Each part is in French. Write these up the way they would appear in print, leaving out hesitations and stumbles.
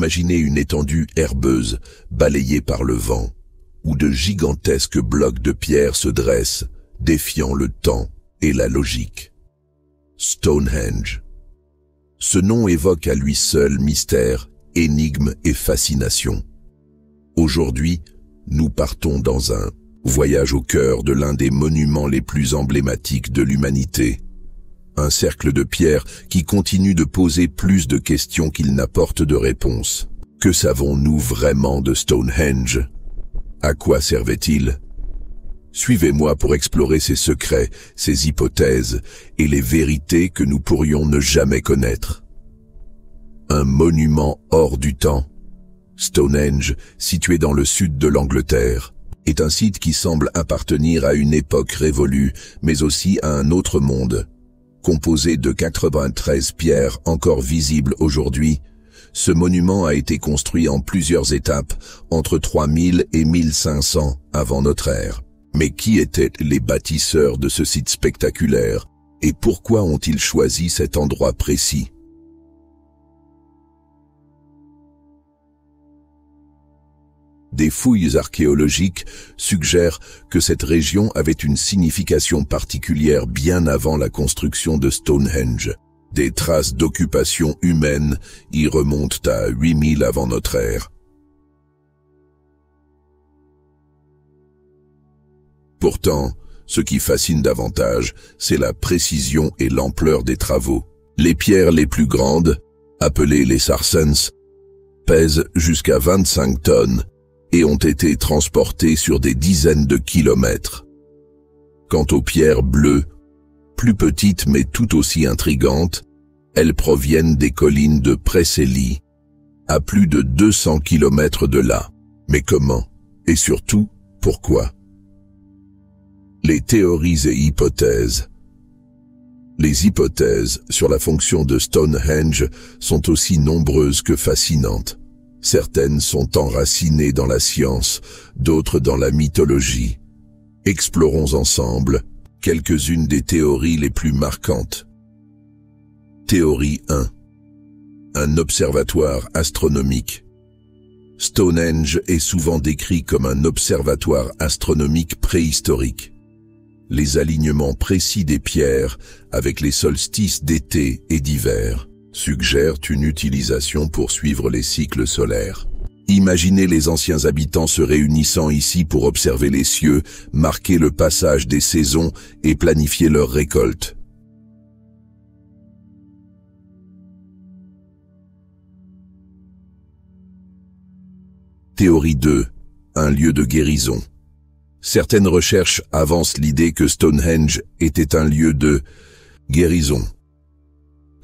Imaginez une étendue herbeuse, balayée par le vent, où de gigantesques blocs de pierre se dressent, défiant le temps et la logique. Stonehenge. Ce nom évoque à lui seul mystère, énigme et fascination. Aujourd'hui, nous partons dans un voyage au cœur de l'un des monuments les plus emblématiques de l'humanité. Un cercle de pierre qui continue de poser plus de questions qu'il n'apporte de réponses. Que savons-nous vraiment de Stonehenge? À quoi servait-il? Suivez-moi pour explorer ses secrets, ses hypothèses et les vérités que nous pourrions ne jamais connaître. Un monument hors du temps. Stonehenge, situé dans le sud de l'Angleterre, est un site qui semble appartenir à une époque révolue, mais aussi à un autre monde. Composé de 93 pierres encore visibles aujourd'hui, ce monument a été construit en plusieurs étapes entre 3000 et 1500 avant notre ère. Mais qui étaient les bâtisseurs de ce site spectaculaire et pourquoi ont-ils choisi cet endroit précis? Des fouilles archéologiques suggèrent que cette région avait une signification particulière bien avant la construction de Stonehenge. Des traces d'occupation humaine y remontent à 8000 avant notre ère. Pourtant, ce qui fascine davantage, c'est la précision et l'ampleur des travaux. Les pierres les plus grandes, appelées les sarsens, pèsent jusqu'à 25 tonnes et ont été transportées sur des dizaines de kilomètres. Quant aux pierres bleues, plus petites mais tout aussi intrigantes, elles proviennent des collines de Preseli, à plus de 200 kilomètres de là. Mais comment? Et surtout, pourquoi? Les théories et hypothèses. Les hypothèses sur la fonction de Stonehenge sont aussi nombreuses que fascinantes. Certaines sont enracinées dans la science, d'autres dans la mythologie. Explorons ensemble quelques-unes des théories les plus marquantes. Théorie 1. Un observatoire astronomique. Stonehenge est souvent décrit comme un observatoire astronomique préhistorique. Les alignements précis des pierres, avec les solstices d'été et d'hiver, suggèrent une utilisation pour suivre les cycles solaires. Imaginez les anciens habitants se réunissant ici pour observer les cieux, marquer le passage des saisons et planifier leurs récoltes. Théorie 2. Un lieu de guérison. Certaines recherches avancent l'idée que Stonehenge était un lieu de guérison.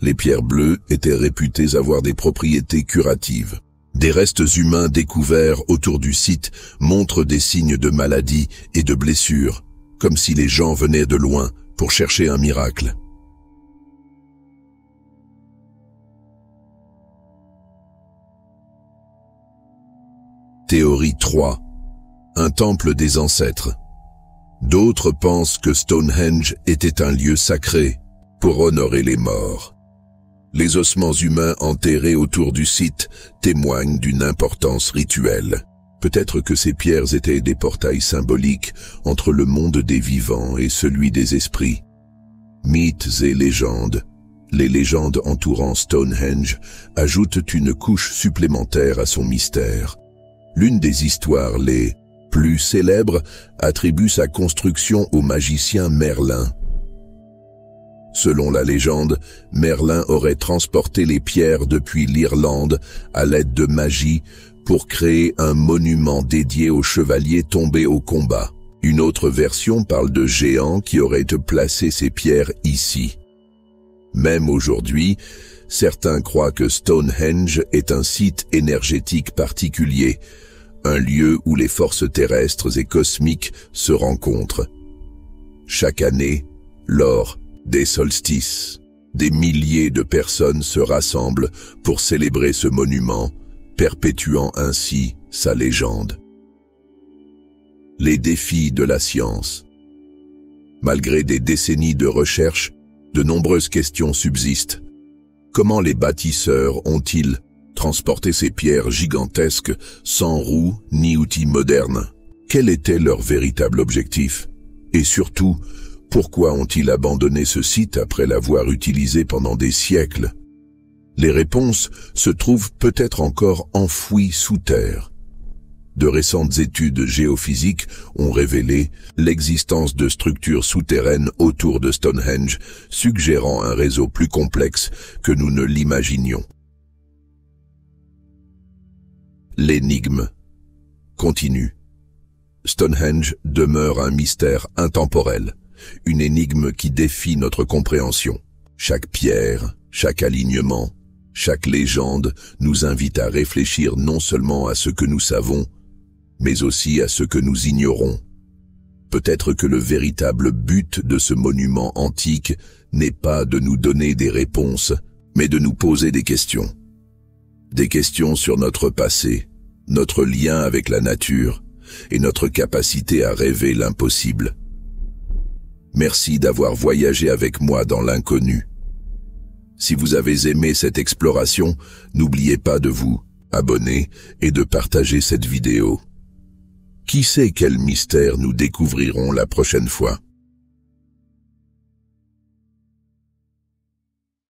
Les pierres bleues étaient réputées avoir des propriétés curatives. Des restes humains découverts autour du site montrent des signes de maladie et de blessures, comme si les gens venaient de loin pour chercher un miracle. Théorie 3. Un temple des ancêtres. D'autres pensent que Stonehenge était un lieu sacré pour honorer les morts. Les ossements humains enterrés autour du site témoignent d'une importance rituelle. Peut-être que ces pierres étaient des portails symboliques entre le monde des vivants et celui des esprits. Mythes et légendes. Les légendes entourant Stonehenge ajoutent une couche supplémentaire à son mystère. L'une des histoires les plus célèbres attribue sa construction au magicien Merlin. Selon la légende, Merlin aurait transporté les pierres depuis l'Irlande à l'aide de magie pour créer un monument dédié aux chevaliers tombés au combat. Une autre version parle de géants qui auraient placé ces pierres ici. Même aujourd'hui, certains croient que Stonehenge est un site énergétique particulier, un lieu où les forces terrestres et cosmiques se rencontrent. Chaque année, lors des solstices, des milliers de personnes se rassemblent pour célébrer ce monument, perpétuant ainsi sa légende. Les défis de la science. Malgré des décennies de recherche, de nombreuses questions subsistent. Comment les bâtisseurs ont-ils transporter ces pierres gigantesques sans roues ni outils modernes? Quel était leur véritable objectif? Et surtout, pourquoi ont-ils abandonné ce site après l'avoir utilisé pendant des siècles? Les réponses se trouvent peut-être encore enfouies sous terre. De récentes études géophysiques ont révélé l'existence de structures souterraines autour de Stonehenge, suggérant un réseau plus complexe que nous ne l'imaginions. L'énigme continue. Stonehenge demeure un mystère intemporel, une énigme qui défie notre compréhension. Chaque pierre, chaque alignement, chaque légende nous invite à réfléchir non seulement à ce que nous savons, mais aussi à ce que nous ignorons. Peut-être que le véritable but de ce monument antique n'est pas de nous donner des réponses, mais de nous poser des questions. Des questions sur notre passé, notre lien avec la nature et notre capacité à rêver l'impossible. Merci d'avoir voyagé avec moi dans l'inconnu. Si vous avez aimé cette exploration, n'oubliez pas de vous abonner et de partager cette vidéo. Qui sait quel mystère nous découvrirons la prochaine fois?